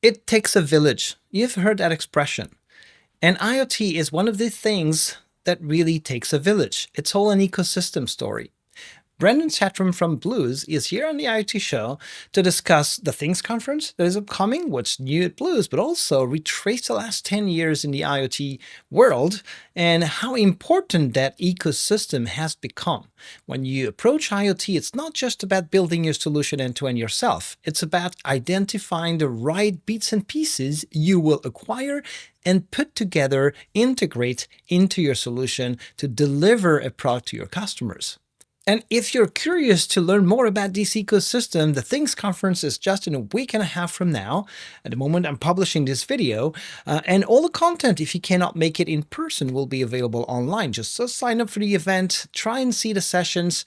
It takes a village. You've heard that expression. And IoT is one of the things that really takes a village. It's all an ecosystem story. Brandon Satrom from Blues is here on the IoT Show to discuss the Things Conference that is upcoming, what's new at Blues, but also retrace the last 10 years in the IoT world and how important that ecosystem has become. When you approach IoT, it's not just about building your solution end-to-end yourself. It's about identifying the right bits and pieces you will acquire and put together, integrate into your solution to deliver a product to your customers. And if you're curious to learn more about this ecosystem, the Things Conference is just in a week and a half from now. At the moment I'm publishing this video, and all the content, if you cannot make it in person, will be available online. Just sign up for the event, try and see the sessions,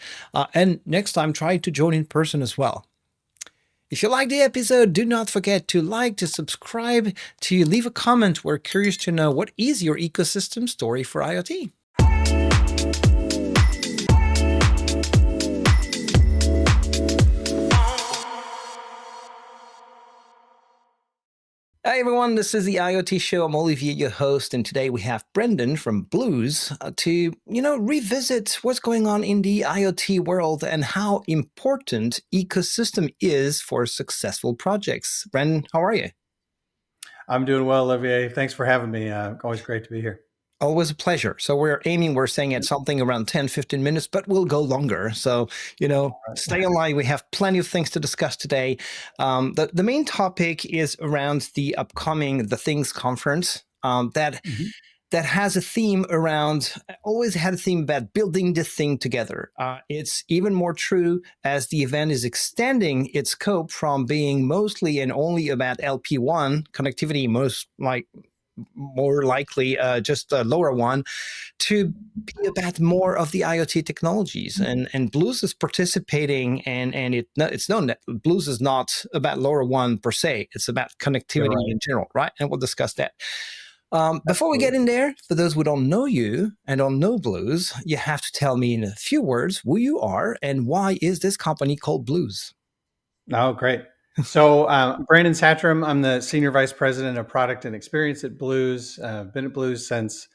and next time try to join in person as well. If you like the episode, do not forget to like, to subscribe, to leave a comment. We're curious to know, what is your ecosystem story for IoT? Hi everyone, this is the IoT Show. I'm Olivier, your host, and today we have Brandon from Blues to, revisit what's going on in the IoT world and how important ecosystem is for successful projects. Brandon, how are you? I'm doing well, Olivier. Thanks for having me. Always great to be here. Always a pleasure. So we're saying at something around 10, 15 minutes, but we'll go longer. So, stay online. We have plenty of things to discuss today. The main topic is around the upcoming The Things Conference that has a theme around, always had a theme about building the thing together. It's even more true as the event is extending its scope from being mostly and only about LP1 connectivity, more likely just LoRaWAN, to be about more of the IoT technologies. And Blues is participating, and it's known that Blues is not about LoRaWAN per se. It's about connectivity in general, right? And we'll discuss that. Before we get in there, for those who don't know you and don't know Blues, you have to tell me in a few words who you are and why is this company called Blues? Oh, great. So Brandon Satrom, I'm the Senior Vice President of Product and Experience at Blues. Been at Blues since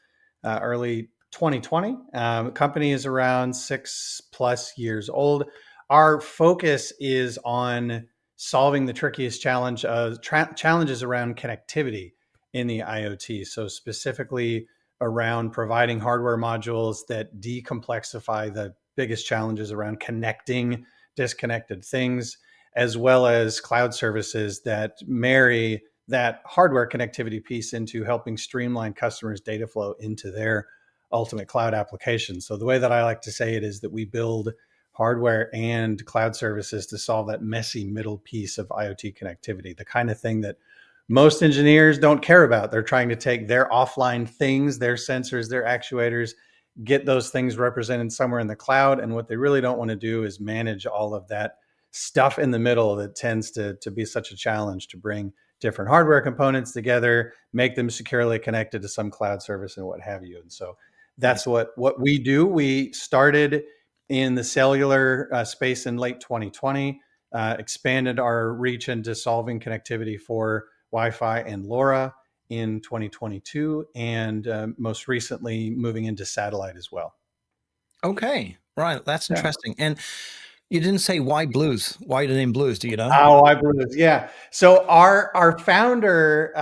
early 2020. The company is around 6+ years old. Our focus is on solving the trickiest challenges around connectivity in the IoT. So specifically around providing hardware modules that decomplexify the biggest challenges around connecting disconnected things, as well as cloud services that marry that hardware connectivity piece into helping streamline customers' data flow into their ultimate cloud applications. So the way that I like to say it is that we build hardware and cloud services to solve that messy middle piece of IoT connectivity, the kind of thing that most engineers don't care about. They're trying to take their offline things, their sensors, their actuators, get those things represented somewhere in the cloud. And what they really don't want to do is manage all of that stuff in the middle that tends to be such a challenge to bring different hardware components together, make them securely connected to some cloud service and what have you. And so that's what we do. We started in the cellular space in late 2020, expanded our reach into solving connectivity for Wi-Fi and LoRa in 2022, and most recently moving into satellite as well. Okay, right. That's interesting. And you didn't say why Blues. Why the name Blues? Do you know? Oh, why Blues? Yeah. So our founder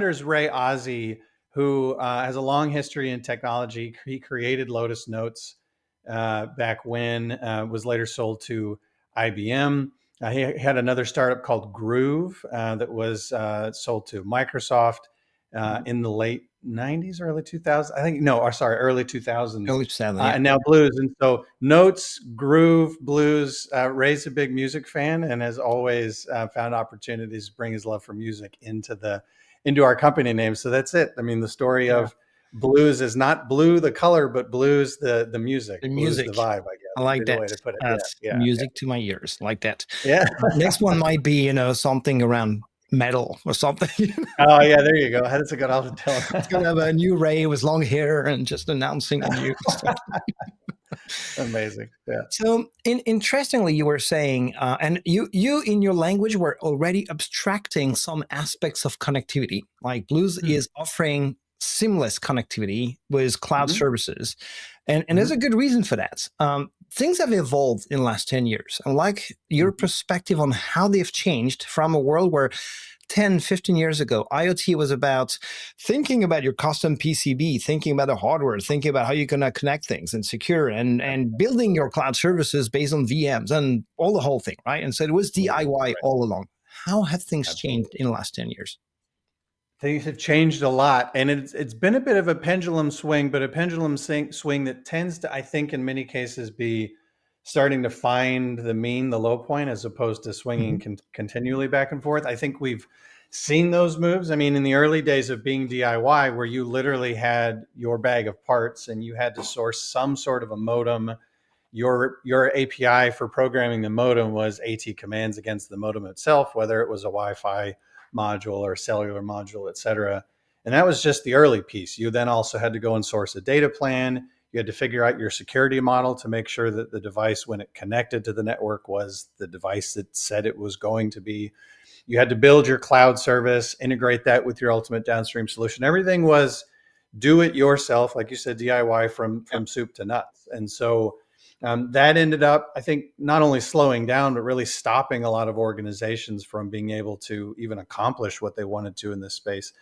is Ray Ozzie, who has a long history in technology. He created Lotus Notes back when, was later sold to IBM. He had another startup called Groove that was sold to Microsoft in the late 90s, early 2000s. I think, no, sorry, early 2000s. Early 2000s, yeah. And now Blues. And so Notes, Groove, Blues, Ray's a big music fan and has always found opportunities to bring his love for music into our company name. So that's it. I mean, the story of Blues is not blue, the color, but Blues, the music. The music. music. The vibe, I guess. I like that. Way to put it. That's music to my ears. Like that. Yeah. Next one might be, something around metal or something. Oh yeah, there you go. That's a good tell. It's gonna have a new Ray with long hair and just announcing a new stuff. Amazing. Yeah. So, interestingly, you were saying, and you in your language were already abstracting some aspects of connectivity. Like Blues Hmm. is offering seamless connectivity with cloud Hmm. services, and there's a Hmm. good reason for that. Things have evolved in the last 10 years. And like your Hmm. perspective on how they've changed from a world where 10, 15 years ago, IoT was about thinking about your custom PCB, thinking about the hardware, thinking about how you're going to connect things and secure and building your cloud services based on VMs and all the whole thing, right? And so it was Absolutely. DIY Right. all along. How have things changed Absolutely. in the last 10 years? Things have changed a lot, and it's been a bit of a pendulum swing, but a pendulum swing that tends to, I think, in many cases, be starting to find the mean, the low point, as opposed to swinging Mhm. continually back and forth. I think we've seen those moves. I mean, in the early days of being DIY, where you literally had your bag of parts and you had to source some sort of a modem. Your API for programming the modem was AT commands against the modem itself, whether it was a Wi-Fi module or cellular module, et cetera. And that was just the early piece. You then also had to go and source a data plan. You had to figure out your security model to make sure that the device, when it connected to the network, was the device that said it was going to be. You had to build your cloud service, integrate that with your ultimate downstream solution. Everything was do it yourself, like you said, DIY Yeah. from soup to nuts. And so that ended up, I think, not only slowing down, but really stopping a lot of organizations from being able to even accomplish what they wanted to in this space.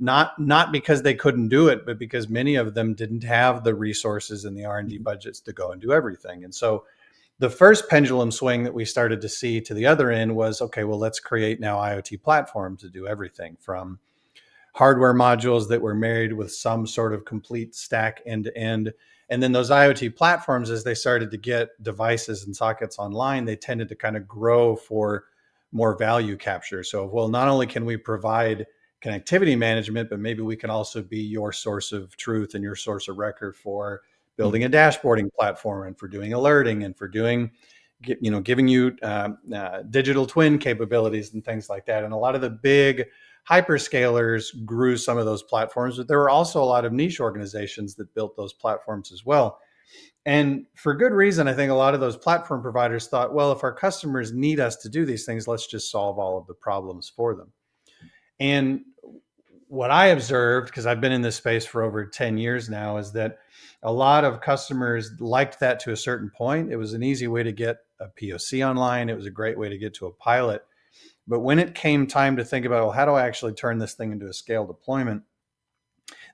Not because they couldn't do it, but because many of them didn't have the resources and the R&D Mhm. budgets to go and do everything. And so the first pendulum swing that we started to see to the other end was, okay, well, let's create now IoT platforms to do everything from hardware modules that were married with some sort of complete stack end to end. And then those IoT platforms, as they started to get devices and sockets online, they tended to kind of grow for more value capture. So, well, not only can we provide connectivity management, but maybe we can also be your source of truth and your source of record for building a Mhm. dashboarding platform and for doing alerting and for doing, giving you digital twin capabilities and things like that. And a lot of the big hyperscalers grew some of those platforms, but there were also a lot of niche organizations that built those platforms as well. And for good reason, I think a lot of those platform providers thought, well, if our customers need us to do these things, let's just solve all of the problems for them. And what I observed, because I've been in this space for over 10 years now, is that a lot of customers liked that to a certain point. It was an easy way to get a POC online, it was a great way to get to a pilot. But when it came time to think about, well, how do I actually turn this thing into a scale deployment?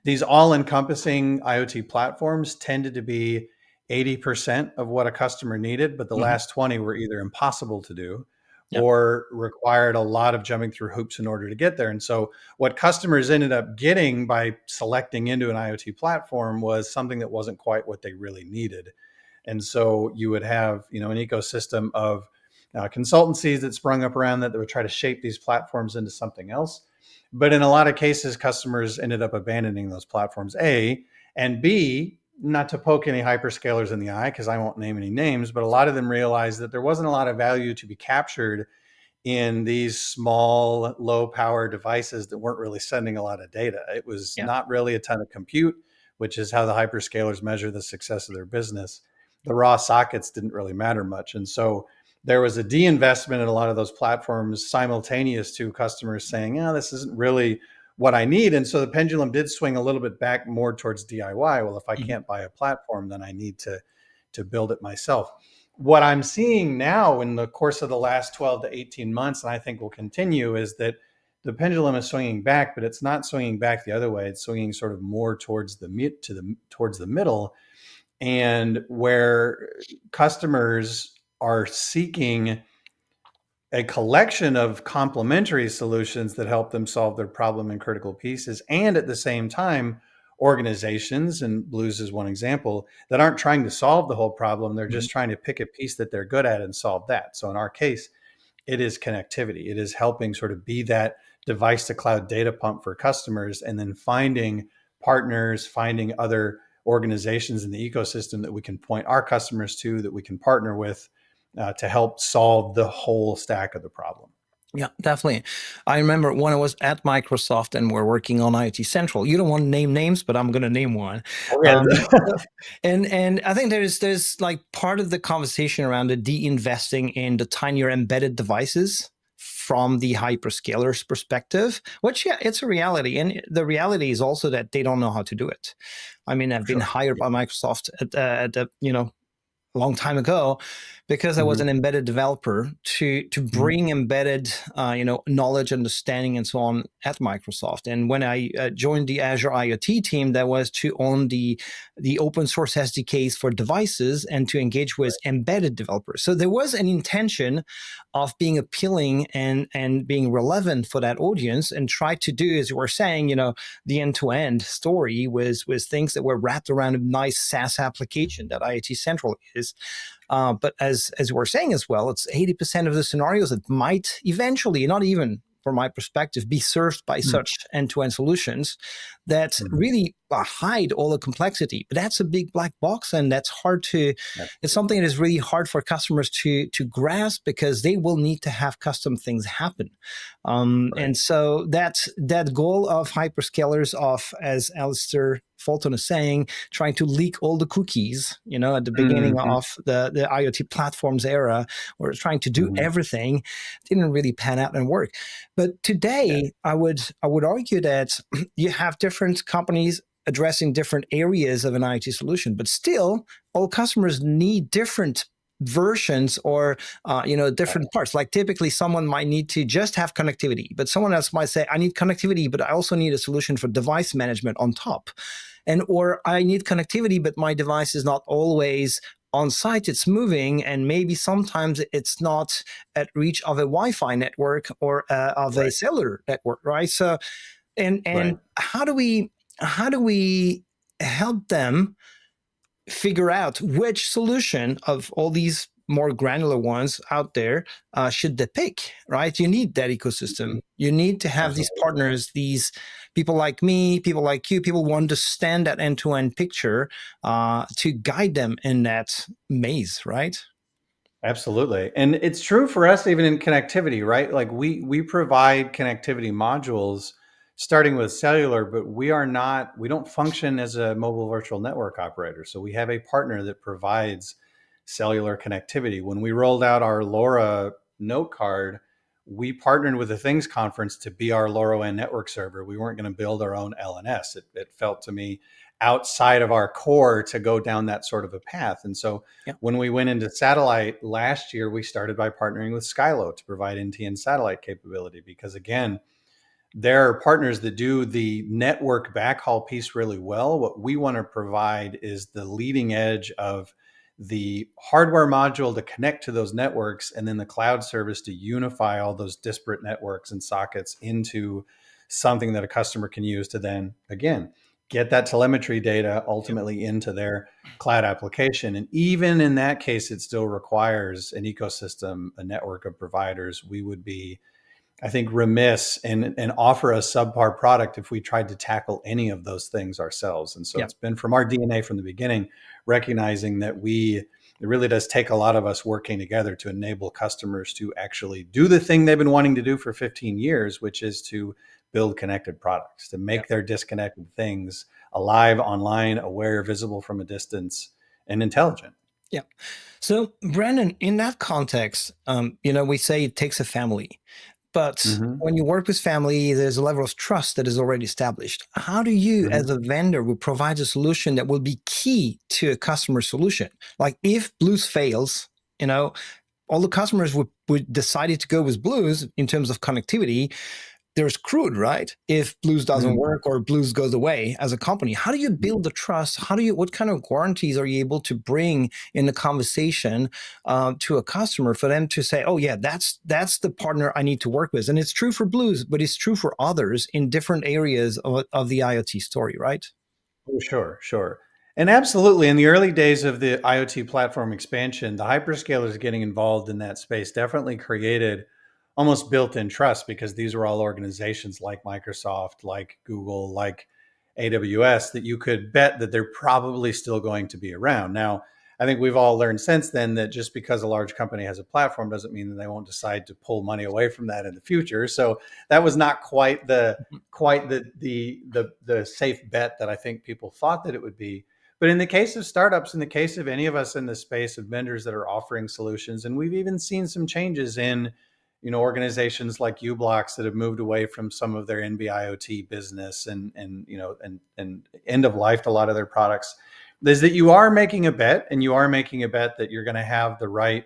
These all encompassing IoT platforms tended to be 80% of what a customer needed, but the Mhm. last 20 were either impossible to do Yeah. or required a lot of jumping through hoops in order to get there. And so, what customers ended up getting by selecting into an IoT platform was something that wasn't quite what they really needed. And so you would have, an ecosystem of consultancies that sprung up around that would try to shape these platforms into something else. But in a lot of cases, customers ended up abandoning those platforms, A, and B, not to poke any hyperscalers in the eye, because I won't name any names, but a lot of them realized that there wasn't a lot of value to be captured in these small, low power devices that weren't really sending a lot of data. It was Yeah. not really a ton of compute, which is how the hyperscalers measure the success of their business. The raw sockets didn't really matter much. And so there was a de-investment in a lot of those platforms simultaneous to customers saying, yeah, this isn't really what I need. And so the pendulum did swing a little bit back more towards DIY. Well, if I Mhm. can't buy a platform, then I need to build it myself. What I'm seeing now in the course of the last 12 to 18 months, and I think will continue, is that the pendulum is swinging back, but it's not swinging back the other way. It's swinging sort of more towards towards the middle, and where customers are seeking a collection of complementary solutions that help them solve their problem in critical pieces. And at the same time, organizations, and Blues is one example, that aren't trying to solve the whole problem. They're Mhm. just trying to pick a piece that they're good at and solve that. So in our case, it is connectivity. It is helping sort of be that device to cloud data pump for customers, and then finding partners, finding other organizations in the ecosystem that we can point our customers to, that we can partner with to help solve the whole stack of the problem. Yeah, definitely. I remember when I was at Microsoft and we're working on IoT Central. You don't want to name names, but I'm going to name one. Okay. Um, and I think there's like part of the conversation around the de-investing in the tinier embedded devices from the hyperscalers perspective, which yeah, it's a reality. And the reality is also that they don't know how to do it. I mean, I've been Sure. hired by Microsoft at the a long time ago because I was Hmm. an embedded developer to Hmm. bring embedded knowledge, understanding, and so on at Microsoft. And when I joined the Azure IoT team, that was to own the open source SDKs for devices and to engage with embedded developers. So there was an intention of being appealing and being relevant for that audience, and try to do, as you were saying, the end-to-end story with things that were wrapped around a nice SaaS application that IoT Central is. But as we're saying as well, it's 80% of the scenarios that might eventually, not even from my perspective, be served by such end-to-end solutions that Hmm. really hide all the complexity. But that's a big black box, and that's hard to. It's something that is really hard for customers to grasp because they will need to have custom things happen. Right. And so that goal of hyperscalers of, as Alistair Fulton is saying, trying to leak all the cookies, at the beginning Hmm. of the IoT platforms era, or trying to do Hmm. everything, didn't really pan out and work. But Yeah. today, I would argue that you have different companies addressing different areas of an IoT solution, but still, all customers need different versions or different parts. Like typically someone might need to just have connectivity, but someone else might say, I need connectivity, but I also need a solution for device management on top. And or I need connectivity, but my device is not always on site, it's moving, and maybe sometimes it's not at reach of a Wi-Fi network or of a Right. cellular network, right? So and Right. how do we help them figure out which solution of all these more granular ones out there should they pick, right? You need that ecosystem. You need to have these Absolutely. partners, these people like me, people like you, people who understand that end-to-end picture to guide them in that maze, right? Absolutely. And it's true for us even in connectivity, right? Like we provide connectivity modules starting with cellular, but we don't function as a mobile virtual network operator. So we have a partner that provides cellular connectivity. When we rolled out our LoRa note card, we partnered with the Things Conference to be our LoRaWAN network server. We weren't going to build our own LNS. It felt to me outside of our core to go down that sort of a path. And so Yeah. when we went into satellite last year, we started by partnering with Skylo to provide NTN satellite capability because, again, there are partners that do the network backhaul piece really well. What we want to provide is the leading edge of the hardware module to connect to those networks, and then the cloud service to unify all those disparate networks and sockets into something that a customer can use to then, again, get that telemetry data Yep. ultimately into their cloud application. And even in that case, it still requires an ecosystem, a network of providers. We would be, I think, remiss and offer a subpar product if we tried to tackle any of those things ourselves. And so Yep. it's been from our DNA from the beginning, recognizing that it really does take a lot of us working together to enable customers to actually do the thing they've been wanting to do for 15 years, which is to build connected products, to make Yep. their disconnected things alive, online, aware, visible from a distance, and intelligent. Yeah. So, Brandon, in that context, we say it takes a family, but Hmm. when you work with family, there's a level of trust that is already established. How do you, Hmm. as a vendor, will provide a solution that will be key to a customer solution? Like if Blues fails, you know, all the customers would decided to go with Blues in terms of connectivity, they're screwed, right? If Blues doesn't Hmm. work or Blues goes away as a company, how do you build the trust? What kind of guarantees are you able to bring in the conversation to a customer for them to say, oh yeah, that's the partner I need to work with? And it's true for Blues, but it's true for others in different areas of the IoT story, right? Oh, sure, sure. And absolutely, in the early days of the IoT platform expansion, the hyperscalers getting involved in that space definitely created almost built-in trust because these were all organizations like Microsoft, like Google, like AWS that you could bet that they're probably still going to be around. Now, I think we've all learned since then that just because a large company has a platform doesn't mean that they won't decide to pull money away from that in the future. So that was not quite the safe bet that I think people thought that it would be. But in the case of startups, in the case of any of us in the space of vendors that are offering solutions, and we've even seen some changes in, organizations like uBlocks that have moved away from some of their NB-IoT business and end of life a lot of their products, is that you are making a bet, and you are making a bet that you're going to have the right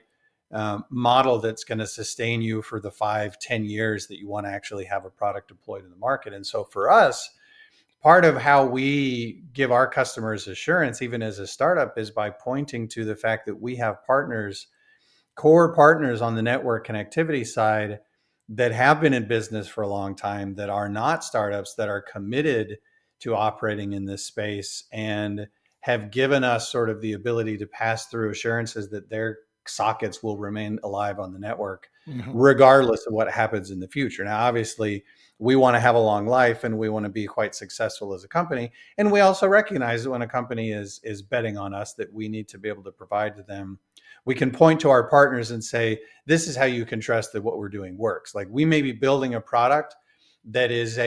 model that's going to sustain you for the 5-10 years that you want to actually have a product deployed in the market. And so for us, part of how we give our customers assurance, even as a startup, is by pointing to the fact that we have partners, core partners on the network connectivity side, that have been in business for a long time, that are not startups, that are committed to operating in this space, and have given us sort of the ability to pass through assurances that their sockets will remain alive on the network, Mhm. regardless of what happens in the future. Now, obviously, we want to have a long life, and we want to be quite successful as a company. And we also recognize that when a company is betting on us, that we need to be able to provide to them. We can point to our partners and say, this is how you can trust that what we're doing works. Like, we may be building a product that is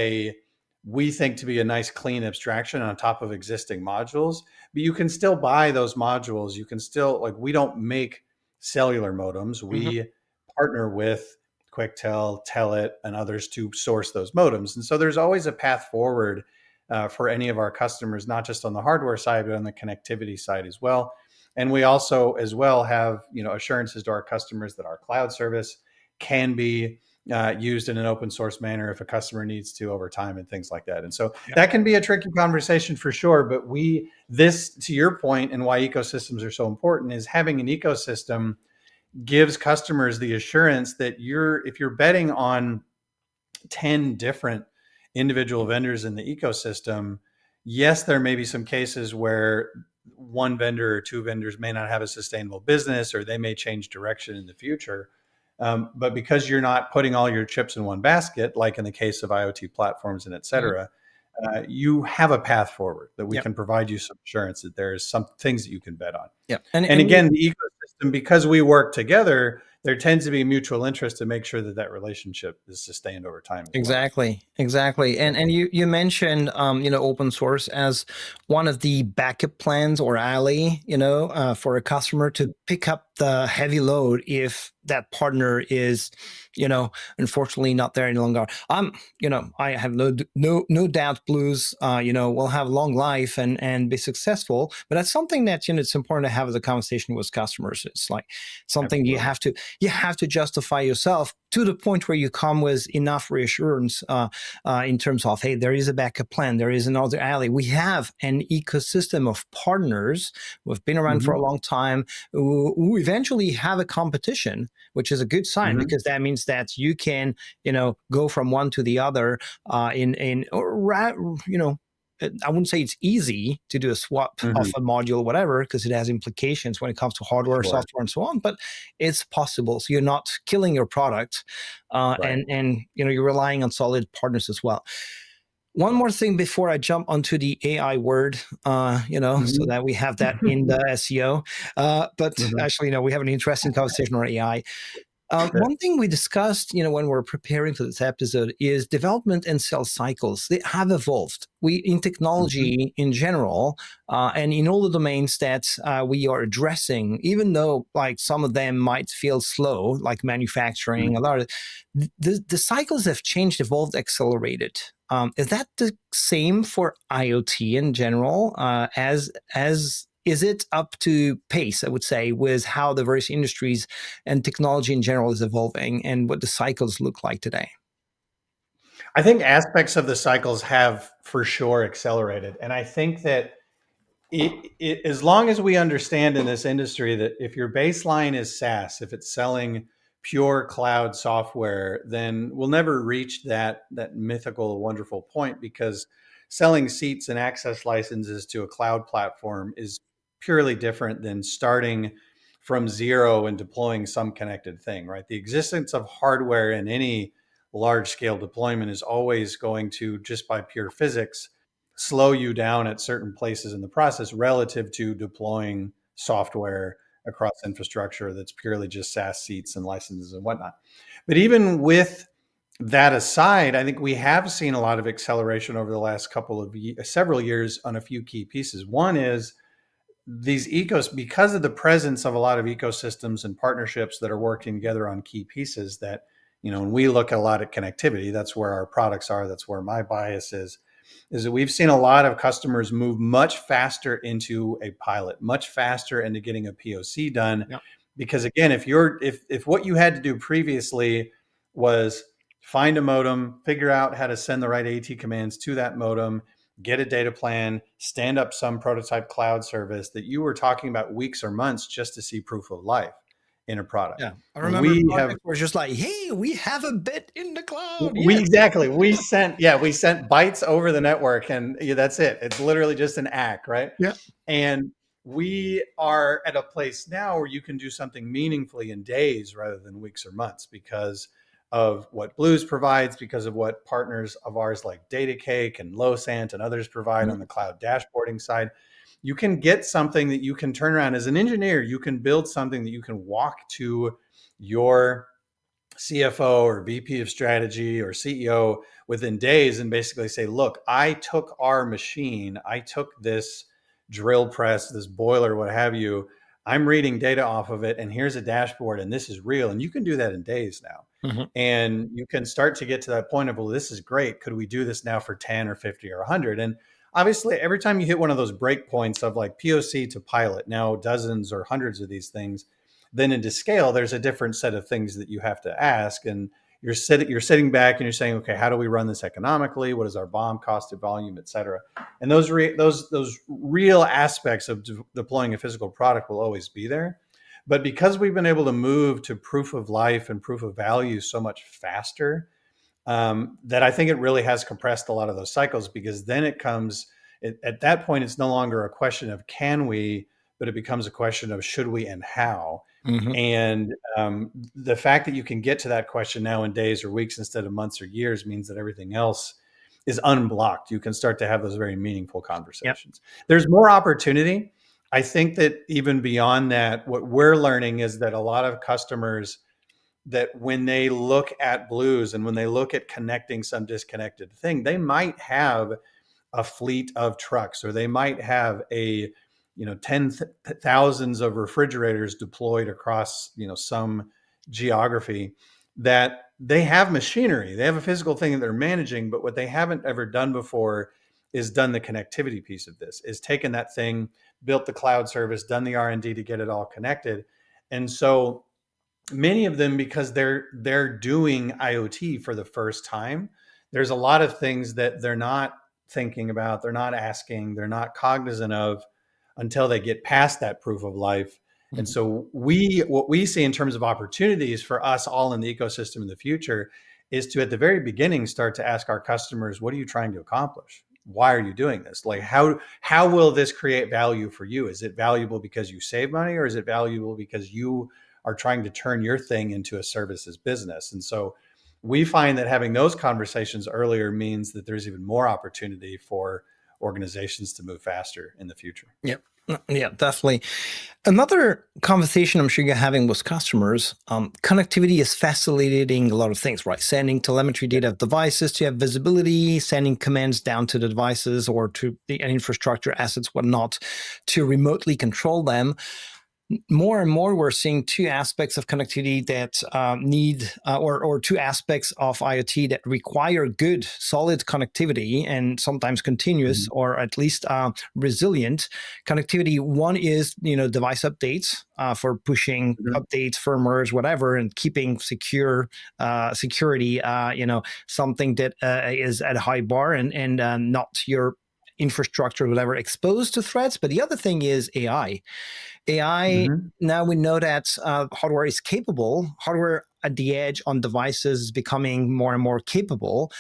we think to be a nice clean abstraction on top of existing modules, but you can still buy those modules. You can still, like, we don't make cellular modems. Mhm. We partner with QuickTel, Telit, and others to source those modems. And so there's always a path forward for any of our customers, not just on the hardware side, but on the connectivity side as well. And we also as well have, assurances to our customers that our cloud service can be used in an open source manner if a customer needs to over time, and things like that. And so Yeah. that can be a tricky conversation for sure. But this, to your point, and why ecosystems are so important, is having an ecosystem gives customers the assurance that if you're betting on 10 different individual vendors in the ecosystem, yes, there may be some cases where one vendor or two vendors may not have a sustainable business, or they may change direction in the future. But because you're not putting all your chips in one basket, like in the case of IoT platforms and et Mhm. cetera, you have a path forward that we Yep. can provide you some assurance that there's some things that you can bet on. Yep. And again, the ecosystem, because we work together, there tends to be mutual interest to make sure that that relationship is sustained over time as well. Exactly. Yeah. And you mentioned open source as one of the backup plans or alley, for a customer to pick up the heavy load if that partner is, unfortunately not there any longer. I have no doubt Blues, will have long life and be successful. But that's something that it's important to have as a conversation with customers. It's like something Absolutely. you have to justify yourself to the point where you come with enough reassurance in terms of, hey, there is a backup plan, there is another alley. We have an ecosystem of partners who have been around for Mm-hmm. a long time, who eventually have a competition, which is a good sign, Mm-hmm. because that means that you can, go from one to the other I wouldn't say it's easy to do a swap of Mm-hmm. a module or whatever, because it has implications when it comes to hardware, Sure. software, and so on. But it's possible. So you're not killing your product, Right. and you're relying on solid partners as well. One more thing before I jump onto the AI word, so Mm-hmm. that we have that in the SEO. But Mm-hmm. actually, we have an interesting conversation on AI. Yeah. One thing we discussed, when we're preparing for this episode, is development and sales cycles. They have evolved. We in Mm-hmm. technology in general, and in all the domains that we are addressing, even though like some of them might feel slow, like manufacturing, a lot of the cycles have changed, evolved, accelerated. Is that the same for IoT in general? As is it up to pace, I would say, with how the various industries and technology in general is evolving and what the cycles look like today? I think aspects of the cycles have for sure accelerated. And I think that as long as we understand in this industry that if your baseline is SaaS, if it's selling pure cloud software, then we'll never reach that mythical, wonderful point, because selling seats and access licenses to a cloud platform is purely different than starting from zero and deploying some connected thing, right? The existence of hardware in any large scale deployment is always going to, just by pure physics, slow you down at certain places in the process relative to deploying software across infrastructure that's purely just SaaS seats and licenses and whatnot. But even with that aside, I think we have seen a lot of acceleration over the last several years on a few key pieces. One is these because of the presence of a lot of ecosystems and partnerships that are working together on key pieces that, when we look a lot at connectivity, that's where our products are, that's where my bias is that we've seen a lot of customers move much faster into a pilot, much faster into getting a POC done. Yeah. Because again, if what you had to do previously was find a modem, figure out how to send the right AT commands to that modem, get a data plan, stand up some prototype cloud service, that you were talking about weeks or months just to see proof of life in a product. Yeah, I And remember we have project where it's just like, hey, we have a bit in the cloud. we Yes. exactly we sent bytes over the network, and that's it. It's literally just an ACK, right? Yeah. And we are at a place now where you can do something meaningfully in days rather than weeks or months, because of what Blues provides, because of what partners of ours like DataCake and Losant and others provide on the cloud dashboarding side. You can get something that you can turn around as an engineer. You can build something that you can walk to your CFO or VP of strategy or CEO within days and basically say, look, I took our machine, I took this drill press, this boiler, what have you. I'm reading data off of it, and here's a dashboard, and this is real. And you can do that in days now. Mm-hmm. And you can start to get to that point of, well, this is great. Could we do this now for 10 or 50 or 100? And obviously, every time you hit one of those break points of like POC to pilot, now dozens or hundreds of these things, then into scale, there's a different set of things that you have to ask. And you're sitting back and you're saying, okay, how do we run this economically? What is our BOM cost of volume, et cetera? And those real aspects of deploying a physical product will always be there. But because we've been able to move to proof of life and proof of value so much faster, that I think it really has compressed a lot of those cycles, because then at that point, it's no longer a question of can we, but it becomes a question of should we and how. Mm-hmm. And the fact that you can get to that question now in days or weeks instead of months or years means that everything else is unblocked. You can start to have those very meaningful conversations. Yep. There's more opportunity. I think that even beyond that, what we're learning is that a lot of customers, that when they look at Blues and when they look at connecting some disconnected thing, they might have a fleet of trucks, or they might have thousands of refrigerators deployed across some geography, that they have machinery, they have a physical thing that they're managing, but what they haven't ever done before is done the connectivity piece of this, is taken that thing, built the cloud service, done the R&D to get it all connected. And so many of them, because they're doing IoT for the first time, there's a lot of things that they're not thinking about, they're not asking, they're not cognizant of until they get past that proof of life. Mm-hmm. And so what we see in terms of opportunities for us all in the ecosystem in the future is to, at the very beginning, start to ask our customers, what are you trying to accomplish? Why are you doing this? Like, how will this create value for you? Is it valuable because you save money, or is it valuable because you are trying to turn your thing into a services business? And so we find that having those conversations earlier means that there's even more opportunity for organizations to move faster in the future. Yep. Yeah, definitely. Another conversation I'm sure you're having with customers, connectivity is facilitating a lot of things, right? Sending telemetry data of devices to have visibility, sending commands down to the devices or to the infrastructure assets, whatnot, to remotely control them. More and more, we're seeing two aspects of connectivity that or two aspects of IoT that require good, solid connectivity, and sometimes continuous, or at least resilient connectivity. One is, device updates for pushing updates, firmwares, whatever, and keeping security, something that is at a high bar and not your infrastructure, whatever, exposed to threats. But the other thing is AI. Now we know that hardware is capable. Hardware at the edge on devices is becoming more and more capable,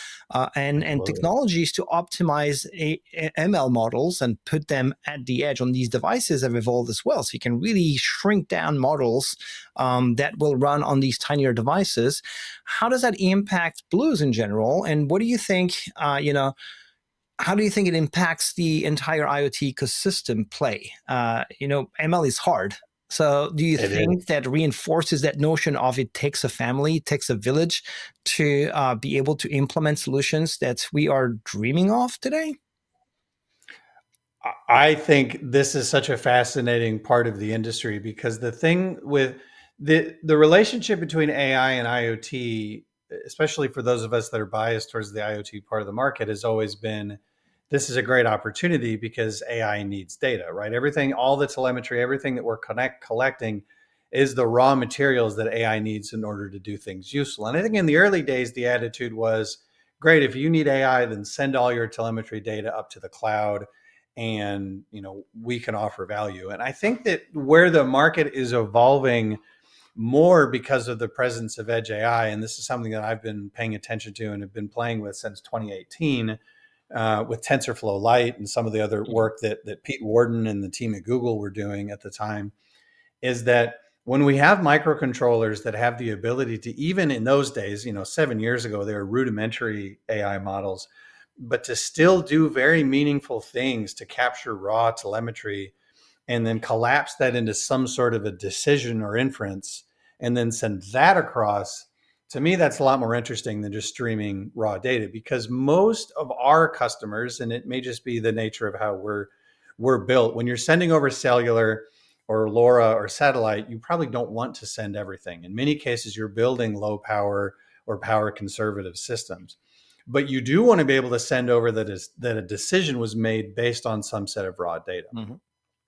and technologies to optimize ML models and put them at the edge on these devices have evolved as well. So you can really shrink down models that will run on these tinier devices. How does that impact Blues in general? And what do you think, how do you think it impacts the entire IoT ecosystem play? ML is hard. So do you It is. think that reinforces that notion of it takes a family, it takes a village to be able to implement solutions that we are dreaming of today? I think this is such a fascinating part of the industry because the thing with the relationship between AI and IoT, especially for those of us that are biased towards the IoT part of the market, has always been this is a great opportunity because AI needs data, right? Everything, all the telemetry, everything that we're collecting is the raw materials that AI needs in order to do things useful. And I think in the early days, the attitude was great. If you need AI, then send all your telemetry data up to the cloud and we can offer value. And I think that where the market is evolving more because of the presence of edge AI, and this is something that I've been paying attention to and have been playing with since 2018 with TensorFlow Lite and some of the other work that Pete Warden and the team at Google were doing at the time, is that when we have microcontrollers that have the ability to, even in those days, 7 years ago, they were rudimentary AI models, but to still do very meaningful things to capture raw telemetry and then collapse that into some sort of a decision or inference and then send that across. To me, that's a lot more interesting than just streaming raw data, because most of our customers, and it may just be the nature of how we're built, when you're sending over cellular or LoRa or satellite, you probably don't want to send everything. In many cases, you're building low power or power conservative systems, but you do want to be able to send over that a decision was made based on some set of raw data. Mm-hmm.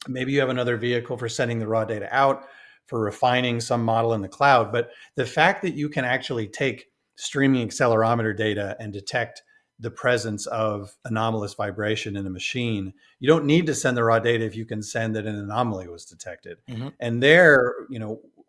Maybe you have another vehicle for sending the raw data out, for refining some model in the cloud. But the fact that you can actually take streaming accelerometer data and detect the presence of anomalous vibration in a machine, you don't need to send the raw data if you can send that an anomaly was detected. Mm-hmm. And there,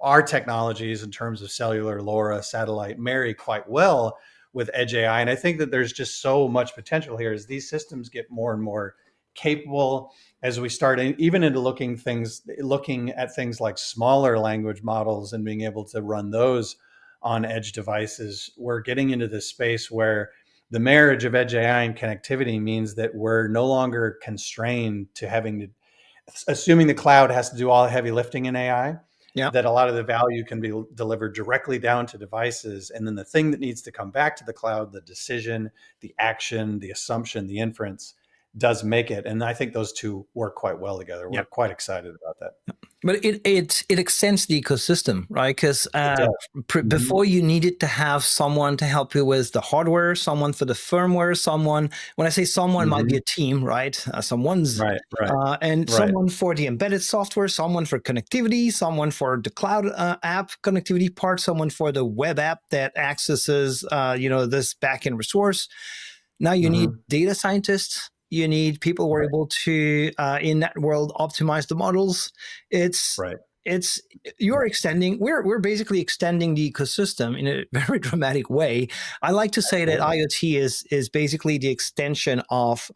our technologies in terms of cellular, LoRa, satellite marry quite well with edge AI. And I think that there's just so much potential here as these systems get more and more capable, as we start even into looking at things like smaller language models and being able to run those on edge devices. We're getting into this space where the marriage of edge AI and connectivity means that we're no longer constrained to having to, assuming the cloud has to do all the heavy lifting in AI, Yeah. that a lot of the value can be delivered directly down to devices. And then the thing that needs to come back to the cloud, the decision, the action, the assumption, the inference, does make it. And I think those two work quite well together. We're Yeah. quite excited about that. But it extends the ecosystem, right? Because It does. Mm-hmm. before you needed to have someone to help you with the hardware, someone for the firmware, someone. When I say someone, might be Mm-hmm. a team, right? Someone's Right, right, and right. someone for the embedded software, someone for connectivity, someone for the cloud app connectivity part, someone for the web app that accesses this backend resource. Now you need Mm-hmm. data scientists. You need people who are Right, able to, in that world, optimize the models. It's right. it's you're extending. We're basically extending the ecosystem in a very dramatic way. I like to say that Absolutely. IoT is basically the extension of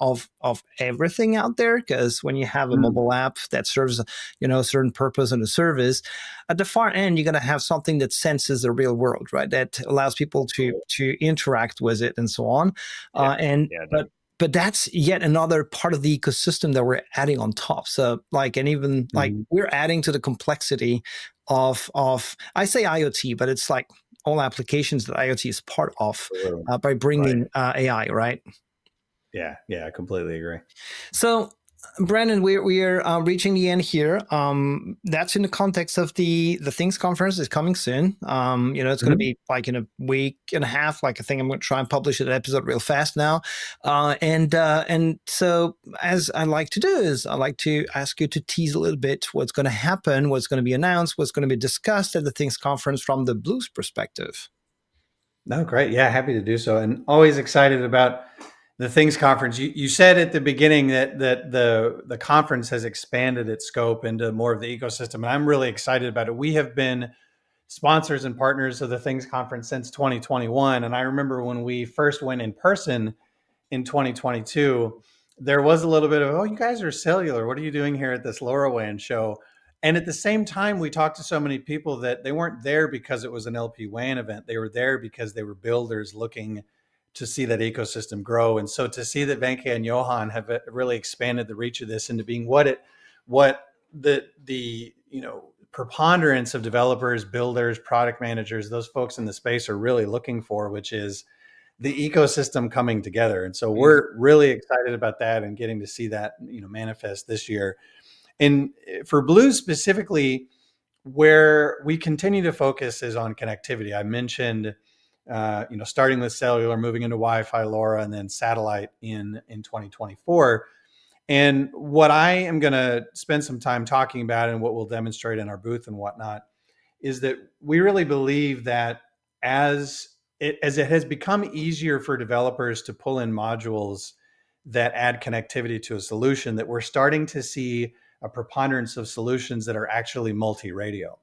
everything out there. Because when you have a Mm. mobile app that serves a certain purpose and a service, at the far end you're going to have something that senses the real world, right? That allows people to interact with it and so on. Yeah, And yeah, but that's yet another part of the ecosystem that we're adding on top. So and even mm-hmm. we're adding to the complexity of I say IoT, but it's like all applications that IoT is part of Absolutely. by Right. bringing AI, right? Yeah, yeah, I completely agree. So, Brandon, we're reaching the end here. That's in the context of the Things conference is coming soon. It's going to Mm-hmm. be like in a week and a half. Like I think I'm going to try and publish an episode real fast now. And so as I like to do is I like to ask you to tease a little bit what's going to happen, what's going to be announced, what's going to be discussed at the Things conference from the Blues perspective. No, great. Yeah, happy to do so. And always excited about the Things conference. You said at the beginning that the conference has expanded its scope into more of the ecosystem, and I'm really excited about it. We have been sponsors and partners of the Things conference since 2021, and I remember when we first went in person in 2022, there was a little bit of, oh, you guys are cellular. What are you doing here at this LoRaWAN show? And at the same time, we talked to so many people that they weren't there because it was an LP WAN event. They were there because they were builders looking to see that ecosystem grow. And so to see that Venke and Johan have really expanded the reach of this into being what the preponderance of developers, builders, product managers, those folks in the space are really looking for, which is the ecosystem coming together. And so we're really excited about that and getting to see that manifest this year. And for Blues specifically, where we continue to focus is on connectivity. I mentioned starting with cellular, moving into Wi-Fi, LoRa, and then satellite in 2024. And what I am going to spend some time talking about, and what we'll demonstrate in our booth and whatnot, is that we really believe that as it has become easier for developers to pull in modules that add connectivity to a solution, that we're starting to see a preponderance of solutions that are actually multi-radio,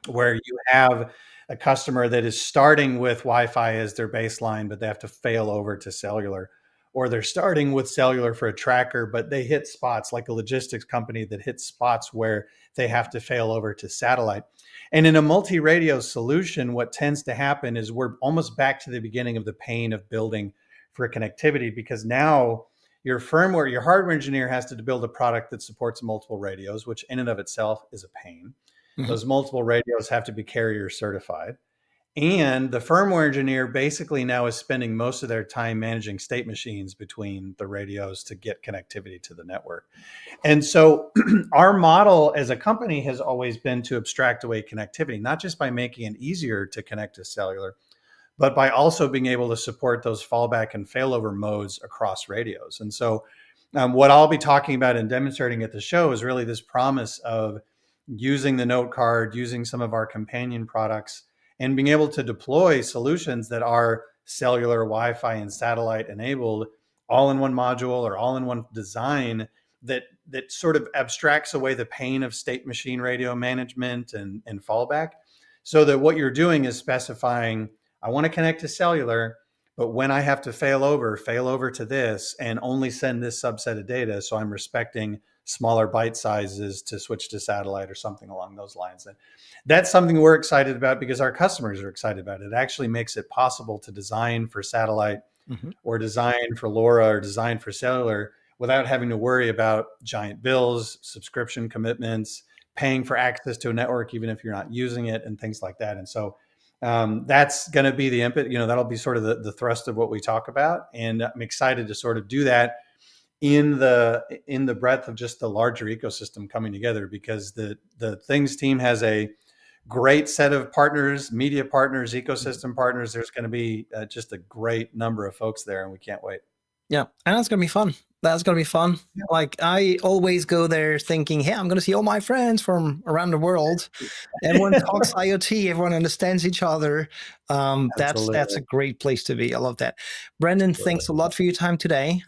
where you have a customer that is starting with Wi-Fi as their baseline, but they have to fail over to cellular, or they're starting with cellular for a tracker, but they hit spots, like a logistics company that hits spots where they have to fail over to satellite. And in a multi-radio solution, what tends to happen is we're almost back to the beginning of the pain of building for connectivity, because now your firmware, your hardware engineer has to build a product that supports multiple radios, which in and of itself is a pain. Those multiple radios have to be carrier certified. And the firmware engineer basically now is spending most of their time managing state machines between the radios to get connectivity to the network. And so our model as a company has always been to abstract away connectivity, not just by making it easier to connect to cellular, but by also being able to support those fallback and failover modes across radios. And so what I'll be talking about and demonstrating at the show is really this promise of using the note card, using some of our companion products, and being able to deploy solutions that are cellular, Wi-Fi, and satellite enabled, all in one module or all in one design that sort of abstracts away the pain of state machine radio management and fallback, so that what you're doing is specifying, I want to connect to cellular, but when I have to fail over to this and only send this subset of data, so I'm respecting smaller byte sizes to switch to satellite or something along those lines. And that's something we're excited about because our customers are excited about it. It actually makes it possible to design for satellite or design for LoRa or design for cellular without having to worry about giant bills, subscription commitments, paying for access to a network even if you're not using it, and things like that. And so that's going to be the input. That'll be sort of the thrust of what we talk about. And I'm excited to sort of do that in the breadth of just the larger ecosystem coming together, because the Things team has a great set of partners, media partners, ecosystem partners. There's going to be just a great number of folks there, and we can't wait. Yeah, and that's going to be fun. That's going to be fun. Yeah. Like, I always go there thinking, hey, I'm going to see all my friends from around the world. Everyone talks IoT. Everyone understands each other. That's a great place to be. I love that. Brandon, thanks a lot for your time today.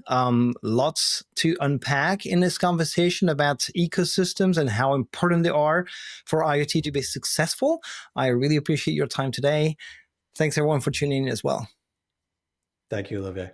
Lots to unpack in this conversation about ecosystems and how important they are for IoT to be successful. I really appreciate your time today. Thanks, everyone, for tuning in as well. Thank you, Olivier.